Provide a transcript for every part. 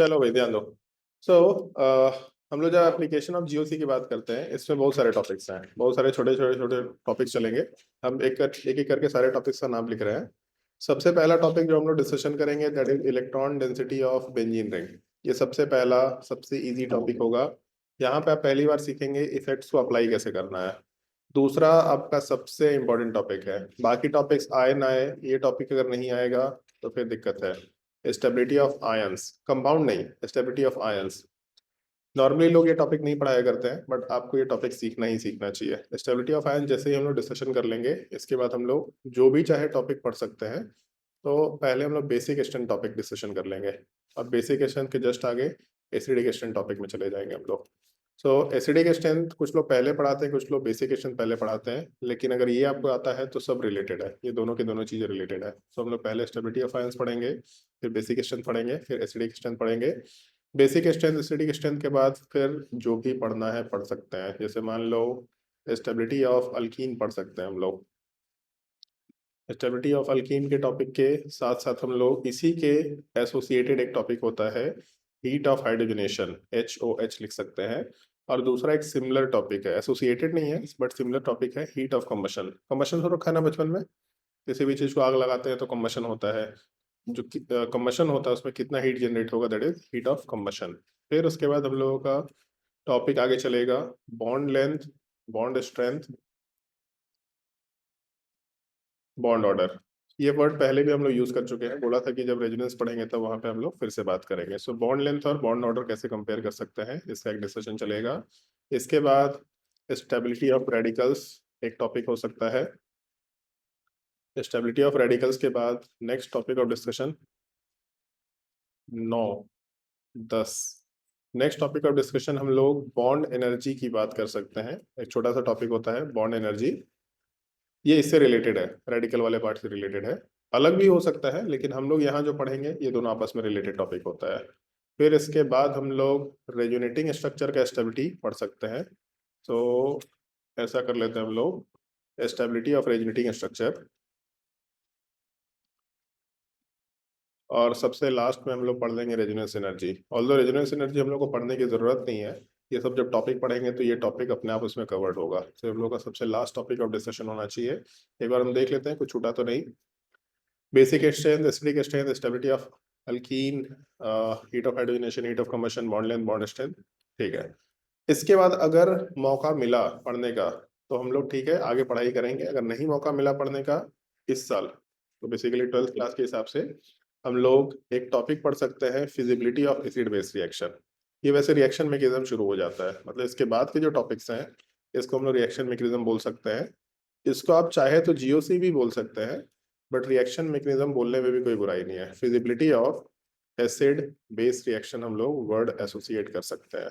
चलो भाई ध्यान दो। सो हम लोग जब एप्लीकेशन ऑफ जीओसी की बात करते हैं, इसमें बहुत सारे टॉपिक्स हैं, बहुत सारे छोटे छोटे छोटे टॉपिक्स चलेंगे। हम एक करके सारे टॉपिक्स का नाम लिख रहे हैं। सबसे पहला टॉपिक जो हम लोग डिस्कशन करेंगे that is electron density of benzene ring. ये सबसे पहला सबसे इजी टॉपिक होगा। यहाँ पे आप पहली बार सीखेंगे इफेक्ट्स को अप्लाई कैसे करना है। दूसरा आपका सबसे इंपॉर्टेंट टॉपिक है, बाकी टॉपिक्स आए ना आए, ये टॉपिक अगर नहीं आएगा तो फिर दिक्कत है। स्टेबिलिटी ऑफ आयंस, कंपाउंड नहीं, स्टेबिलिटी ऑफ आयंस। नॉर्मली लोग ये टॉपिक नहीं पढ़ाया करते हैं, बट आपको ये टॉपिक सीखना ही सीखना चाहिए। स्टेबिलिटी ऑफ आयंस जैसे ही हम लोग डिस्कशन कर लेंगे, इसके बाद हम लोग जो भी चाहे टॉपिक पढ़ सकते हैं। तो पहले हम लोग बेसिक स्टैंड टॉपिक डिस्कशन कर लेंगे, और बेसिक स्टैंड के जस्ट आगे एसिडिक स्टैंड टॉपिक में चले जाएंगे हम लोग। सो एसिडिक स्ट्रेंथ कुछ लोग पहले पढ़ाते हैं, कुछ लोग बेसिक स्ट्रेंथ पहले पढ़ाते हैं, लेकिन अगर ये आपको आता है तो सब रिलेटेड है, ये दोनों की दोनों चीजें रिलेटेड है। सो हम लोग पहले स्टेबिलिटी ऑफ आयंस पढ़ेंगे, फिर बेसिक स्ट्रेंथ पढ़ेंगे, फिर एसिडिक स्ट्रेंथ पढ़ेंगे। बेसिक स्ट्रेंथ एसिडिक स्ट्रेंथ के बाद फिर जो भी पढ़ना है पढ़ सकते हैं। जैसे मान लो स्टेबिलिटी ऑफ अल्कीन पढ़ सकते हैं हम लोग। स्टेबिलिटी ऑफ अल्कीन के टॉपिक के साथ साथ हम लोग इसी के एसोसिएटेड एक टॉपिक होता है हीट ऑफ हाइड्रोजनेशन, HOH लिख सकते हैं। और दूसरा एक सिमिलर टॉपिक है, एसोसिएटेड नहीं है बट सिमिलर टॉपिक है, हीट ऑफ कम्बशन। कम्बशन हो रखा है ना बचपन में, किसी भी चीज को आग लगाते हैं तो कम्बशन होता है। जो कम्बशन होता है उसमें कितना हीट जनरेट होगा, that is heat of combustion. फिर उसके बाद हम लोगों का टॉपिक आगे चलेगा bond length, bond strength, bond order. ये वर्ड पहले भी हम लोग यूज कर चुके हैं, बोला था कि जब रेजोनेंस पढ़ेंगे तब वहां पे हम लोग फिर से बात करेंगे। सो बॉन्ड लेंथ और बॉन्ड ऑर्डर कैसे कंपेयर कर सकते हैं, इसका एक डिस्कशन चलेगा। इसके बाद स्टेबिलिटी ऑफ रेडिकल्स एक टॉपिक हो सकता है। स्टेबिलिटी ऑफ रेडिकल्स के बाद next topic of discussion 9, 10। Next topic of discussion हम लोग बॉन्ड एनर्जी की बात कर सकते हैं। एक छोटा सा टॉपिक होता है बॉन्ड एनर्जी, ये इससे रिलेटेड है, रेडिकल वाले पार्ट से रिलेटेड है। अलग भी हो सकता है लेकिन हम लोग यहाँ जो पढ़ेंगे ये दोनों आपस में रिलेटेड टॉपिक होता है। फिर इसके बाद हम लोग रेजोनेटिंग स्ट्रक्चर का स्टेबिलिटी पढ़ सकते हैं। तो ऐसा कर लेते हैं हम लोग स्टेबिलिटी ऑफ रेजोनेटिंग स्ट्रक्चर। और सबसे लास्ट में हम लोग पढ़ लेंगे resonance energy. Although resonance energy हम लोग को पढ़ने की जरूरत नहीं है, ये सब जब टॉपिक पढ़ेंगे तो ये टॉपिक अपने आप उसमें कवर्ड होगा। तो हम लोग का सबसे लास्ट टॉपिक ऑफ डिस्कशन होना चाहिए। एक बार हम देख लेते हैं कुछ छूटा तो नहीं। Basic strength, acidic strength, stability of alkyne, heat of hydrogenation, heat of combustion, bond length, bond strength. ठीक है। इसके बाद अगर मौका मिला पढ़ने का तो हम लोग ठीक है आगे पढ़ाई करेंगे, अगर नहीं मौका मिला पढ़ने का इस साल तो बेसिकली 12th क्लास के हिसाब से हम लोग एक टॉपिक पढ़ सकते हैं feasibility of acid base reaction. ये वैसे रिएक्शन मैकेनिज्म शुरू हो जाता है, मतलब इसके बाद के जो टॉपिक्स हैं इसको हम लोग रिएक्शन मैकेनिज्म बोल सकते हैं। इसको आप चाहे तो जीओसी भी बोल सकते हैं, बट रिएक्शन मैकेनिज्म बोलने में भी कोई बुराई नहीं है। Feasibility of acid base reaction हम लोग वर्ड एसोसिएट कर सकते हैं।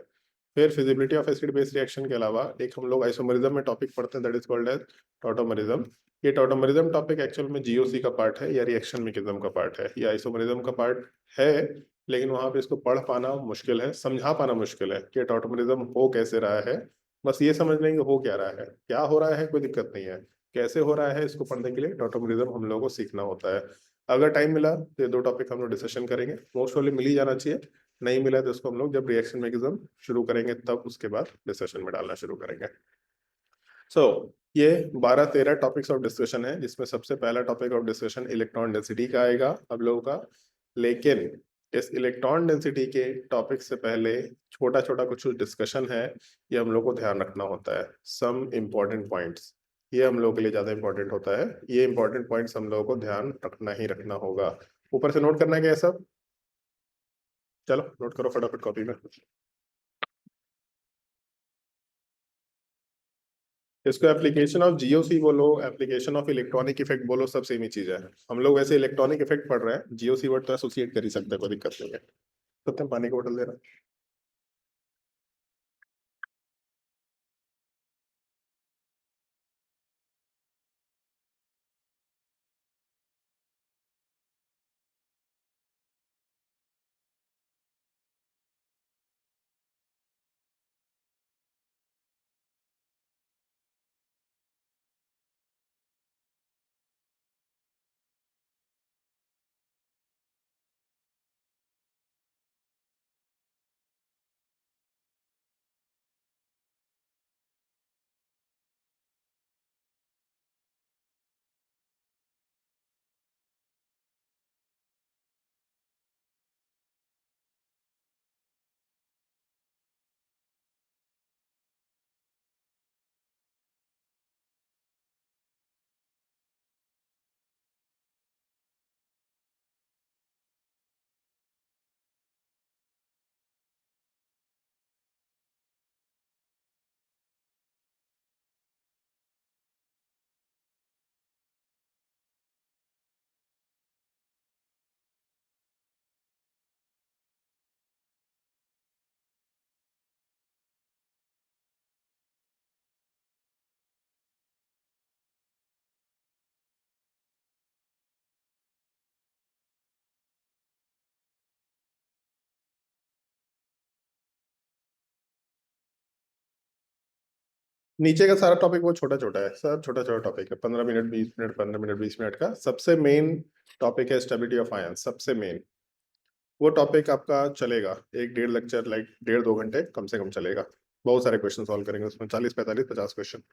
फिर feasibility of acid base reaction के अलावा एक हम लोग आइसोमरिज्म में टॉपिक पढ़ते हैं दैट इज कॉल्ड एज टॉटोमरिज्म। ये टॉटोमरिज्म टॉपिक एक्चुअल में जीओसी का पार्ट है या रिएक्शन मैकेनिज्म का पार्ट है, या आइसोमरिज्म का पार्ट है, लेकिन वहां पे इसको पढ़ पाना मुश्किल है, समझा पाना मुश्किल है कि टॉटोमरिज्म हो कैसे रहा है। बस ये समझ लेंगे हो क्या रहा है, क्या हो रहा है कोई दिक्कत नहीं है, कैसे हो रहा है इसको पढ़ने के लिए टॉटोमरिज्म हम लोगों को सीखना होता है। अगर टाइम मिला तो ये दो टॉपिक हम लोग डिस्कशन करेंगे, मोस्ट प्रोबेबली मिल ही जाना चाहिए। नहीं मिला तो इसको हम लोग जब रिएक्शन मैकेनिज्म शुरू करेंगे तब उसके बाद डिस्कशन में डालना शुरू करेंगे। सो ये 12-13 टॉपिक्स ऑफ डिस्कशन है, जिसमें सबसे पहला topic of discussion electron density का आएगा अब लोगों का। लेकिन इस इलेक्ट्रॉन डेंसिटी के टॉपिक से पहले छोटा छोटा कुछ डिस्कशन है, ये हम लोग को ध्यान रखना होता है। सम इम्पोर्टेंट पॉइंट्स, ये हम लोग के लिए ज्यादा इंपॉर्टेंट होता है। ये इंपॉर्टेंट पॉइंट्स हम लोगों को ध्यान रखना ही रखना होगा। ऊपर से नोट करना है क्या ये सब? चलो नोट करो फटाफट कॉपी में। इसको एप्लीकेशन ऑफ जीओसी बोलो, एप्लीकेशन ऑफ इलेक्ट्रॉनिक इफेक्ट बोलो, सब सेम ही चीज है। हम लोग वैसे इलेक्ट्रॉनिक इफेक्ट पढ़ रहे हैं, जीओसी वर्ड तो एसोसिएट कर ही सकते हैं, कोई दिक्कत नहीं है। तो पानी की बोतल दे रहा नीचे का सारा टॉपिक वो छोटा छोटा है सर, छोटा छोटा टॉपिक है, 15 मिनट 20 मिनट, 15 मिनट 20 मिनट का। सबसे मेन टॉपिक है स्टेबिलिटी ऑफ आयन, सबसे मेन वो टॉपिक आपका चलेगा 1 1.5 लेक्चर, लाइक 1.5 2 घंटे कम से कम चलेगा। बहुत सारे क्वेश्चन सॉल्व करेंगे उसमें, 40 45 50 क्वेश्चन।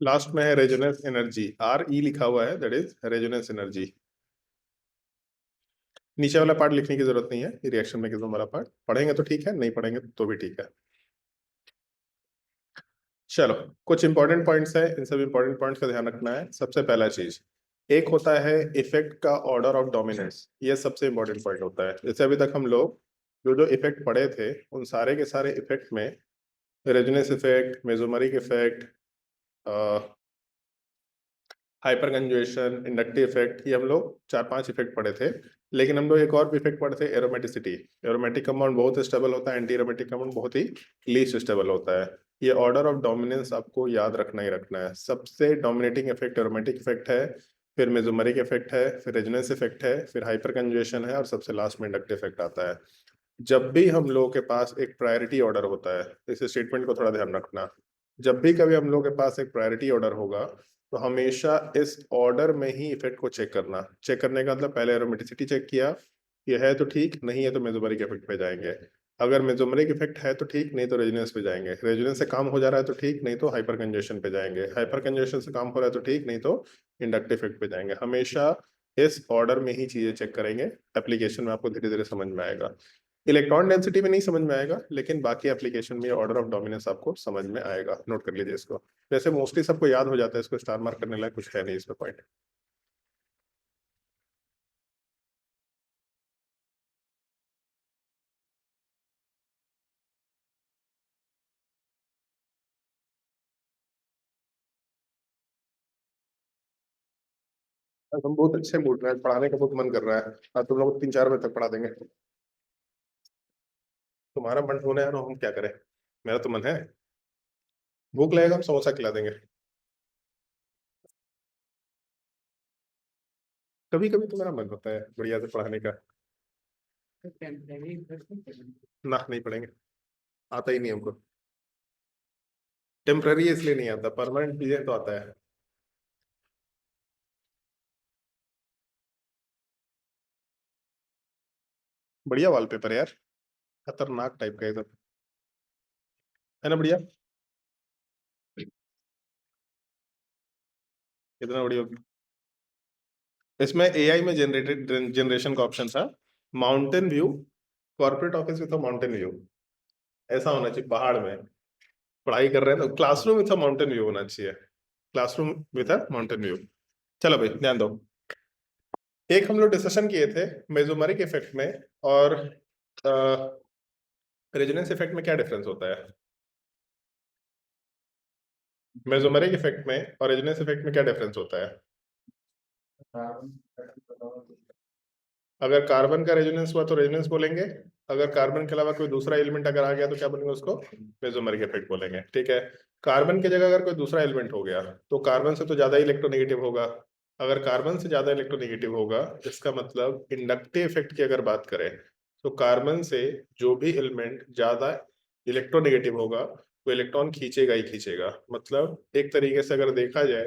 लास्ट में है रेजोनेंस एनर्जी, RE लिखा हुआ है, दैट इज रेजोनेंस एनर्जी। नीचे वाला पार्ट लिखने की जरूरत नहीं है, रिएक्शन मैकेनिज्म वाला पार्ट पढ़ेंगे तो ठीक है, नहीं पढ़ेंगे तो भी ठीक है। चलो, कुछ इंपॉर्टेंट पॉइंट्स है, इन सब इंपॉर्टेंट पॉइंट्स का ध्यान रखना है। सबसे पहला चीज, एक होता है इफेक्ट का ऑर्डर ऑफ डोमिनेंस, ये सबसे इंपॉर्टेंट पॉइंट होता है। जैसे अभी तक हम लोग जो जो इफेक्ट पढ़े थे, उन सारे के सारे इफेक्ट में resonance effect, mesomeric effect, hyperconjugation, inductive effect, ये हम लोग 4 5 इफेक्ट पढ़े थे। लेकिन हम लोग एक और भी इफेक्ट पढ़े थे, एरोमेटिसिटी। एरोमेटिक कंपाउंड बहुत स्टेबल होता है, एंटी एरोमेटिक कंपाउंड बहुत ही लीस्ट स्टेबल होता है। ये ऑर्डर ऑफ डोमिनेंस आपको याद रखना ही रखना है। सबसे डोमिनेटिंग इफेक्ट एरोमेटिक इफेक्ट है, फिर मेसोमेरिक इफेक्ट है, फिर रेजोनेंस इफेक्ट है, फिर हाइपर कंजुएशन है, और सबसे लास्ट में इंडक्टिव इफेक्ट आता है। जब भी हम लोगों के पास एक प्रायोरिटी ऑर्डर होता है, इस स्टेटमेंट को थोड़ा ध्यान रखना, जब भी कभी हम लोगों के पास एक प्रायोरिटी ऑर्डर होगा, तो हमेशा इस ऑर्डर में ही इफेक्ट को चेक करना। चेक करने का मतलब, पहले एरोमेटिसिटी चेक किया, ये है तो ठीक, नहीं है तो मेसोमेरिक इफेक्ट पे जाएंगे। अगर मेसोमेरिक इफेक्ट है तो ठीक, नहीं तो रेजोनेंस पे जाएंगे। रेजोनेंस से काम हो जा रहा है तो ठीक, नहीं तो हाइपर कंजेशन पे जाएंगे। हाइपर कंजेशन से काम हो रहा है तो ठीक, नहीं तो इंडक्टिव इफेक्ट पे जाएंगे। हमेशा इस ऑर्डर में ही चीजें चेक करेंगे। एप्लीकेशन में आपको धीरे धीरे समझ में आएगा। इलेक्ट्रॉन डेंसिटी में नहीं समझ में आएगा, लेकिन बाकी एप्लीकेशन में ऑर्डर ऑफ डोमिनेंस आपको समझ में आएगा। नोट कर लीजिए इसको। वैसे मोस्टली सबको याद हो जाता है, इसको स्टार मार्क करने लायक कुछ है नहीं इसमें पॉइंट। हम बहुत अच्छे मूड में हैं, पढ़ाने का बहुत मन कर रहा है। आज तुम लोग 3 4 बजे तक पढ़ा देंगे। तुम्हारा मन होना है तो हम क्या करें, मेरा तो मन है। भूख लगेगा हम समोसा खिला देंगे। कभी कभी तो मेरा मन होता है बढ़िया से पढ़ाने का। ना, नहीं पढ़ेंगे, आता ही नहीं हमको। टेम्पररी इसलिए नहीं आता, परमानेंट चीजें तो आता है। बढ़िया वॉलपेपर है यार, खतरनाक टाइप का एकदम, है ना बढ़िया। कितना बढ़िया। इसमें एआई में जनरेटेड जनरेशन का ऑप्शन था, mountain view, corporate office with mountain view. ऐसा होना चाहिए, पहाड़ में पढ़ाई कर रहे हैं तो क्लासरूम विथ माउंटेन व्यू होना चाहिए। Classroom with mountain view. चलो भाई ध्यान दो। एक हम लोग डिस्कशन किए थे मेसोमेरिक इफेक्ट में और रेजोनेंस इफेक्ट में क्या डिफरेंस होता है। मेसोमेरिक इफेक्ट में और रेजोनेंस इफेक्ट में क्या डिफरेंस होता है। अगर कार्बन का रेजोनेंस हुआ तो रेजोनेंस बोलेंगे। अगर कार्बन के अलावा कोई दूसरा एलिमेंट अगर आ गया तो क्या बोलेंगे उसको, मेसोमेरिक इफेक्ट बोलेंगे। ठीक है। कार्बन की जगह अगर कोई दूसरा एलिमेंट हो गया, तो कार्बन से तो ज्यादा इलेक्ट्रोनेगेटिव होगा। अगर कार्बन से ज्यादा इलेक्ट्रोनेगेटिव होगा, इसका मतलब इंडक्टिव इफेक्ट की अगर बात करें, तो कार्बन से जो भी एलिमेंट ज्यादा इलेक्ट्रोनेगेटिव होगा, वो इलेक्ट्रॉन खींचेगा ही खींचेगा। मतलब एक तरीके से अगर देखा जाए,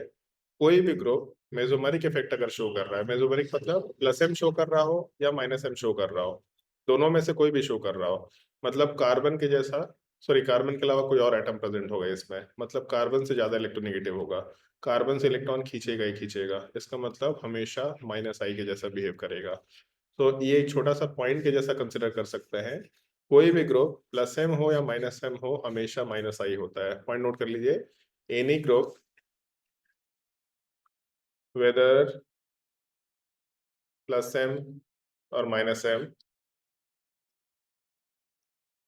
कोई भी ग्रुप मेसोमेरिक इफेक्ट अगर शो कर रहा है, मेसोमेरिक मतलब प्लस एम शो कर रहा हो या माइनस एम शो कर रहा हो, दोनों में से कोई भी शो कर रहा हो, मतलब कार्बन के जैसा, सॉरी कार्बन के अलावा कोई और एटम प्रेजेंट होगा इसमें, मतलब कार्बन से ज्यादा इलेक्ट्रोनेगेटिव होगा, कार्बन से इलेक्ट्रॉन खींचेगा ही खींचेगा, इसका मतलब हमेशा माइनस आई के जैसा बिहेव करेगा। तो ये एक छोटा सा पॉइंट के जैसा कंसिडर कर सकते हैं। कोई भी ग्रुप प्लस एम हो या माइनस एम हो, हमेशा माइनस आई होता है। पॉइंट नोट कर लीजिए। Any group whether plus m or minus m,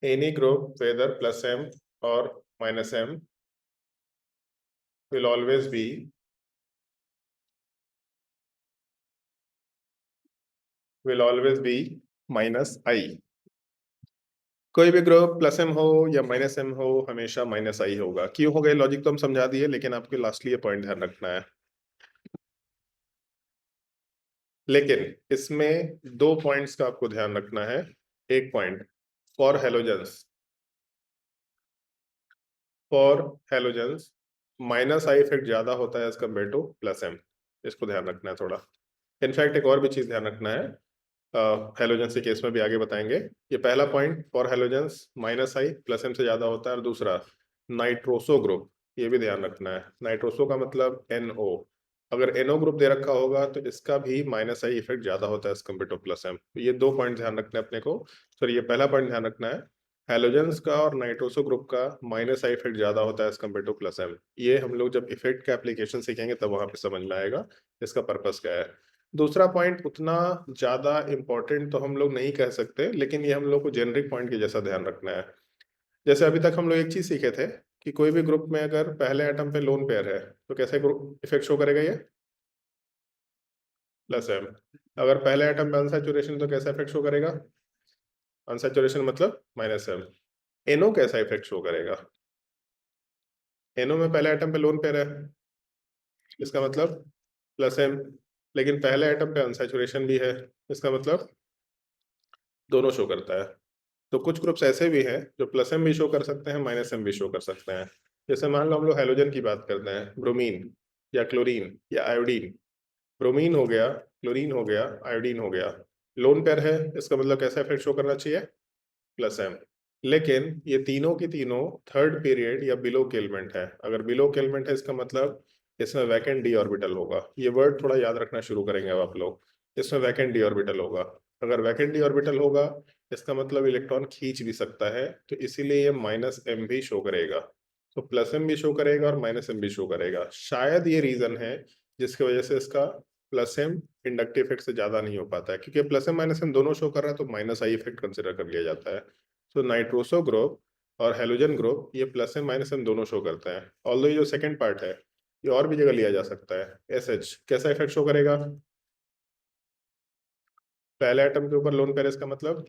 any group whether plus m or minus m will always be minus i। कोई भी ग्रुप प्लस एम हो या माइनस एम हो, हमेशा माइनस आई होगा। क्यों हो गए लॉजिक तो हम समझा दिए, लेकिन आपको लास्टली ये पॉइंट ध्यान रखना है। लेकिन इसमें दो पॉइंट्स का आपको ध्यान रखना है। एक point, for halogens minus I effect ज्यादा होता है as compare to plus M. इसको ध्यान रखना है थोड़ा। इनफैक्ट एक और भी चीज ध्यान रखना है, हेलोजेंस के केस में भी आगे बताएंगे। ये पहला point, for halogens minus I plus M से ज्यादा होता है, और दूसरा नाइट्रोसो ग्रुप, ये भी ध्यान रखना है। नाइट्रोसो का मतलब NO। अगर NO ग्रुप दे रखा होगा तो इसका भी माइनस आई इफेक्ट ज्यादा होता है as compare to plus M. ये दो पॉइंट ध्यान रखना है अपने को। सॉरी, ये पहला पॉइंट ध्यान रखना है, हेलोजेंस का और नाइट्रोसो ग्रुप का माइनस आई इफेक्ट ज्यादा होता है as compare to plus M. ये हम लोग जब इफेक्ट का एप्लीकेशन सीखेंगे तब वहां पे समझ में आएगा इसका पर्पस क्या है। दूसरा पॉइंट उतना ज्यादा इंपॉर्टेंट तो हम लोग नहीं कह सकते, लेकिन ये हम लोग को जेनरिक पॉइंट के जैसा ध्यान रखना है। जैसे अभी तक हम लोग एक चीज सीखे थे कि कोई भी ग्रुप में अगर पहले एटम पे लोन पेयर है तो कैसे ग्रुप इफेक्ट शो करेगा, ये प्लस एम। अगर पहले एटम पे अनसैचुरेशन तो कैसा इफेक्ट शो करेगा, अनसैचुरेशन मतलब माइनस एम। एनओ कैसा इफेक्ट शो करेगा, एनओ में पहले एटम पे लोन पेयर है, इसका मतलब प्लस एम। लेकिन पहले एटम पे अनसैचुरेशन भी है, इसका मतलब दोनों शो करता है। तो कुछ ग्रुप्स ऐसे भी हैं जो प्लस एम भी शो कर सकते हैं, माइनस एम भी शो कर सकते हैं। जैसे मान लो हम लोग हेलोजन की बात करते हैं, ब्रोमीन या क्लोरीन या आयोडीन। ब्रोमीन हो गया, क्लोरीन हो गया, आयोडीन हो गया, लोन पेयर है, इसका मतलब कैसा इफेक्ट शो करना चाहिए, प्लस एम। लेकिन ये तीनों की तीनों थर्ड पीरियड या बिलो के एलिमेंट है। अगर बिलो के एलिमेंट है इसका मतलब इसमें वैकेंट डी ऑर्बिटल होगा। ये वर्ड थोड़ा याद रखना शुरू करेंगे अब आप लोग। इसमें वैकेंट डी ऑर्बिटल होगा। अगर वैकेंट डी ऑर्बिटल होगा इसका मतलब इलेक्ट्रॉन खींच भी सकता है, तो इसीलिए ये माइनस एम भी शो करेगा। तो प्लस एम भी शो करेगा और माइनस एम भी शो करेगा। शायद ये रीजन है जिसकी वजह से इसका प्लस एम इंडक्टिव इफेक्ट से ज्यादा नहीं हो पाता है, क्योंकि प्लस एम माइनस एम दोनों शो कर रहा है तो माइनस आई इफेक्ट कंसिडर कर लिया जाता है। तो नाइट्रोसो ग्रुप और हेलोजन ग्रुप ये प्लस एम माइनस एम दोनों शो करते हैं। ऑल्दो ये जो सेकंड पार्ट है ये और भी जगह लिया जा सकता है। SH कैसा इफेक्ट शो करेगा, पहले एटम के ऊपर लोन पेयर, इसका मतलब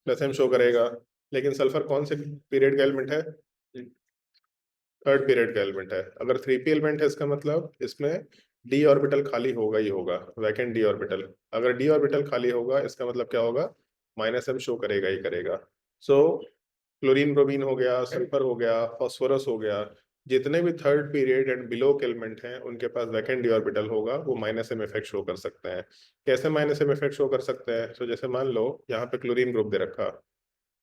प्लस एम शो करेगा। लेकिन सल्फर कौन से पीरियड का एलिमेंट है, थर्ड पीरियड का एलिमेंट है। अगर 3p एलिमेंट है इसका मतलब इसमें डी ऑर्बिटल खाली होगा ही होगा, वैकेंट डी ऑर्बिटल। अगर डी ऑर्बिटल खाली होगा इसका मतलब क्या होगा, माइनस एम शो करेगा ही करेगा। सो क्लोरीन ब्रोमीन हो गया, सल्फर हो गया, फास्फोरस हो गया, जितने भी थर्ड पीरियड एंड बिलो के एलिमेंट हैं उनके पास वैकेंट डी ऑर्बिटल होगा, वो माइनस एम इफेक्ट शो कर सकते हैं। कैसे माइनस एम इफेक्ट शो कर सकते हैं, तो जैसे मान लो यहाँ पे क्लोरीन ग्रुप दे रखा,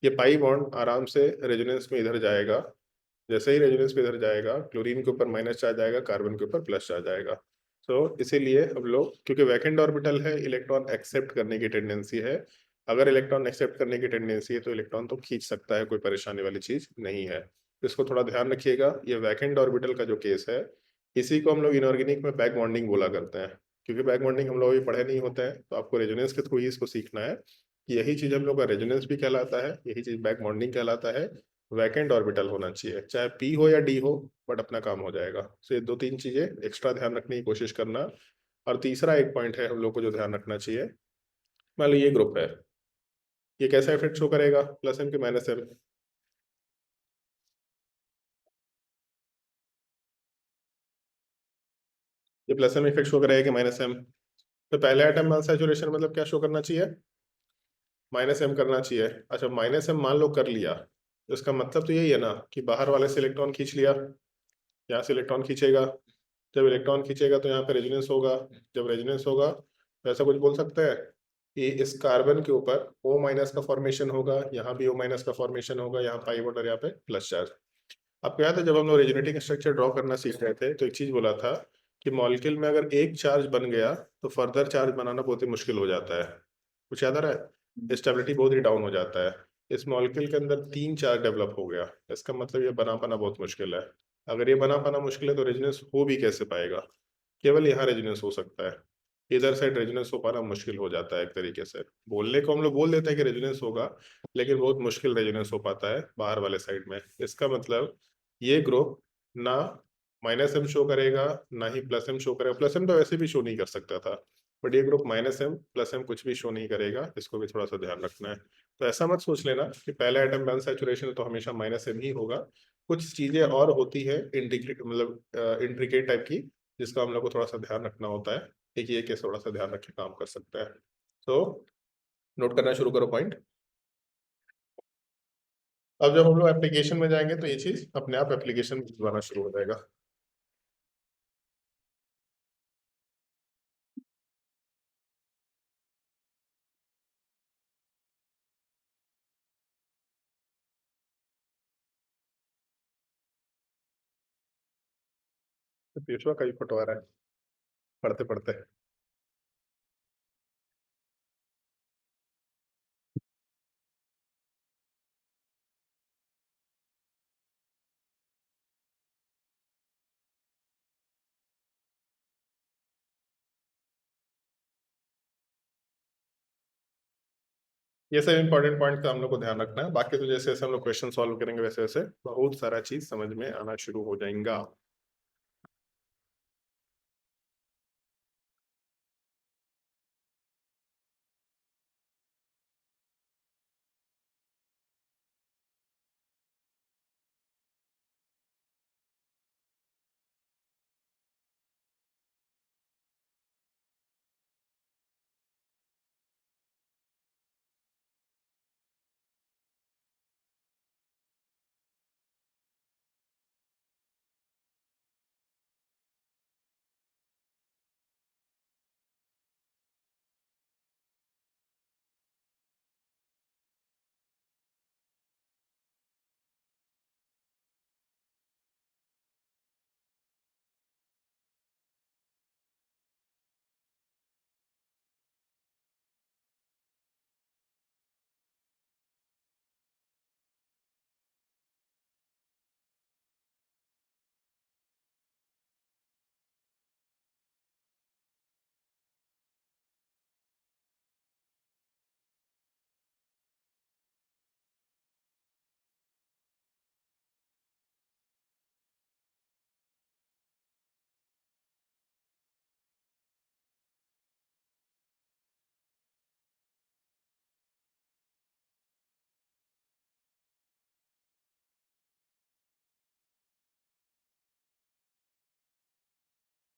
ये पाई बॉन्ड आराम से रेजोनेंस में इधर जाएगा। जैसे ही रेजोनेंस में इधर जाएगा क्लोरीन के ऊपर माइनस चार्ज आएगा, कार्बन के ऊपर प्लस चार्ज आएगा। तो इसीलिए हम लोग, क्योंकि वैकेंट ऑर्बिटल है, इलेक्ट्रॉन एक्सेप्ट करने की टेंडेंसी है। अगर इलेक्ट्रॉन एक्सेप्ट करने की टेंडेंसी है तो इलेक्ट्रॉन तो खींच सकता है, कोई परेशानी वाली चीज नहीं है। इसको थोड़ा ध्यान रखिएगा। ये वैकेंट ऑर्बिटल का जो केस है, इसी को हम लोग इनऑर्गेनिक में बैक बॉन्डिंग बोला करते हैं। क्योंकि बैक बॉन्डिंग हम लोग अभी पढ़े नहीं होते हैं, तो आपको रेजोनेंस के थ्रू ही इसको सीखना है कि यही चीज हम लोग का रेजोनेंस भी कहलाता है, यही चीज बैक बॉन्डिंग कहलाता है। वैकेंट ऑर्बिटल होना चाहिए, चाहे P हो या D हो, बट अपना काम हो जाएगा। तो ये दो तीन चीजें एक्स्ट्रा ध्यान रखने की कोशिश करना। और तीसरा एक पॉइंट है हम लोग को जो ध्यान रखना चाहिए, मान लो ये ग्रुप है, ये कैसा इफेक्ट शो करेगा, प्लस एम के माइनस एम। ये प्लस एम इफेक्ट शो करेगा कि माइनस एम। तो पहले एटम में सैचुरेशन मतलब क्या शो करना चाहिए, माइनस एम करना चाहिए। अच्छा, माइनस एम मान लो कर लिया, तो इसका मतलब तो यही है ना कि बाहर वाले से इलेक्ट्रॉन खींच लिया, यहाँ से इलेक्ट्रॉन खींचेगा। जब इलेक्ट्रॉन खींचेगा तो यहाँ पे रेजोनेंस होगा। जब रेजोनेंस होगा तो ऐसा कुछ बोल सकते हैं कि इस कार्बन के ऊपर O माइनस का फॉर्मेशन होगा, यहाँ भी O माइनस का फॉर्मेशन होगा, यहाँ पाई बॉन्ड और यहाँ पे प्लस चार्ज। आपको याद है जब हम लोग रेजोनेटिंग स्ट्रक्चर ड्रॉ करना सीख रहे थे तो एक चीज बोला था कि मॉलिक्यूल में अगर एक चार्ज बन गया तो फर्दर चार्ज बनाना बहुत ही मुश्किल हो जाता है। कुछ याद आ रहा है, स्टेबिलिटी बहुत ही डाउन हो जाता है। इस मॉलिक्यूल के अंदर तीन चार्ज डेवलप हो गया, इसका मतलब ये बना पाना बहुत मुश्किल है। अगर ये बना पाना मुश्किल है तो रेजोनेंस हो भी कैसे पाएगा। केवल यहाँ रेजोनेंस हो सकता है, इधर साइड रेजोनेंस हो पाना मुश्किल हो जाता है एक तरीके से। बोलने को हम लोग बोल देते हैं कि रेजोनेंस होगा, लेकिन बहुत मुश्किल रेजोनेंस हो पाता है बाहर वाले साइड में। इसका मतलब ये ग्रुप ना माइनस एम शो करेगा, ना ही प्लस एम शो करेगा। प्लस एम तो वैसे भी शो नहीं कर सकता था, बट ये group minus M plus M कुछ भी शो नहीं करेगा, इसको भी थोड़ा सा ध्यान रखना है। तो ऐसा मत सोच लेना कि पहला एटम में अनसैचुरेशन तो हमेशा माइनस एम ही होगा। कुछ चीजें और होती है इंटीग्रेट, मतलब इंट्रिकेट टाइप की, जिसका हम लोग को थोड़ा सा ध्यान रखना होता है। एक ये केस थोड़ा सा ध्यान रख के काम कर सकता है। तो नोट करना शुरू करो पॉइंट। अब जब हम लोग एप्लीकेशन में जाएंगे तो ये चीज अपने आप एप्लीकेशन में भिजवाना शुरू हो जाएगा। तो पीछवा कई फटवा रहा है पढ़ते पढ़ते। ये सब इंपॉर्टेंट पॉइंट का हम लोग को ध्यान रखना है। बाकी तो जैसे जैसे हम लोग क्वेश्चन सॉल्व करेंगे वैसे वैसे बहुत सारा चीज समझ में आना शुरू हो जाएगा।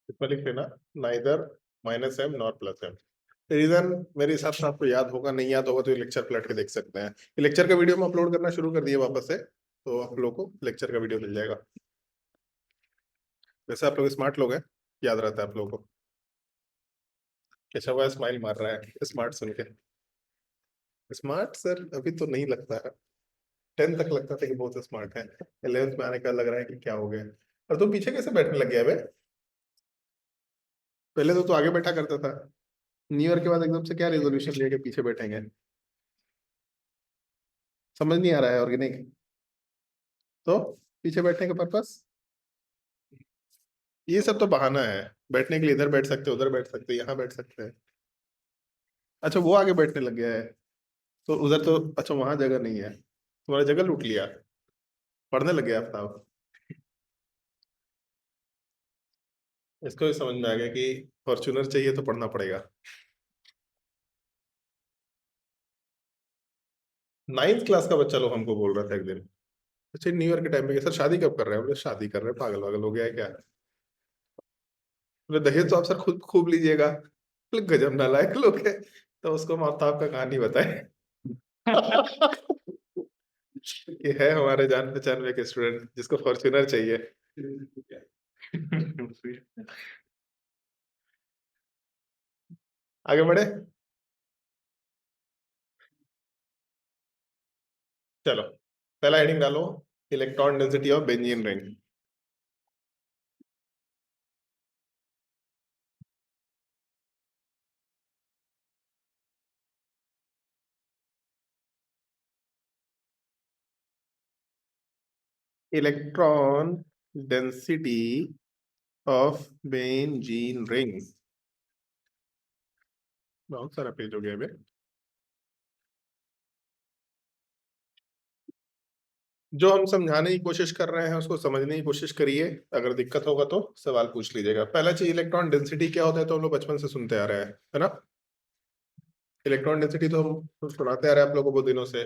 इसमें लिख लेना neither minus M not plus M. Reason मेरे हिसाब से आपको याद होगा, नहीं याद होगा तो ये लेक्चर पलट के देख सकते हैं। ये लेक्चर का वीडियो हम अपलोड करना शुरू कर दिए वापस से, तो आप लोगों को लेक्चर का वीडियो मिल जाएगा। वैसे आप लोग स्मार्ट लोग हैं, याद रहता है आप लोगों को। कैसा हुआ, स्माइल मार रहा है स्मार्ट सुन के। स्मार्ट सर अभी तो नहीं लगता है, 10 तक लगता था कि बहुत स्मार्ट है, 11th में आने का लग रहा है कि क्या हो गया। और तुम पीछे कैसे बैठने लग गया बे? पहले तो तू आगे बैठा करता था, न्यू ईयर के बाद एकदम से क्या रेजोल्यूशन लेके पीछे बैठेंगे? समझ नहीं आ रहा है ऑर्गेनिक। तो पीछे बैठने का पर्पस? ये सब तो बहाना है, बैठने के लिए इधर बैठ सकते, उधर बैठ सकते, यहाँ बैठ सकते हैं। अच्छा वो आगे बैठने लग गया है, तो उधर तो अच्छा वहां जगह नहीं है, तुम्हारा जगह लूट लिया, पढ़ने लग गया आफ्ताब। इसको भी समझ में आ गया कि फॉर्च्यूनर चाहिए तो पढ़ना पड़ेगा। 9th क्लास का बच्चा लोग हमको बोल रहा था एक दिन, अच्छा न्यू ईयर के टाइम पे सर शादी कब कर रहे हैं? बोले शादी कर रहे हैं, पागल वागल हो गया है क्या? बोले दहेज तो आप सर खुद खूब लीजिएगा। बोले गजब नालायक लोग है। तो उसको हम आफ्ताब का कहानी बताए। ये है हमारे जान पहचान में एक स्टूडेंट जिसको फॉर्च्यूनर चाहिए। आगे बढ़े, चलो पहला हेडिंग डालो, electron density of benzene ring. Electron density of benzene ring. बहुत सारा पेज हो गया अभी। जो हम समझाने की कोशिश कर रहे हैं उसको समझने की कोशिश करिए। अगर दिक्कत होगा तो सवाल पूछ लीजिएगा। पहला चीज, इलेक्ट्रॉन डेंसिटी क्या होता है तो हम लोग बचपन से सुनते आ रहे हैं, है ना। इलेक्ट्रॉन डेंसिटी तो हम सुनाते आ रहे हैं आप लोगों को दिनों से।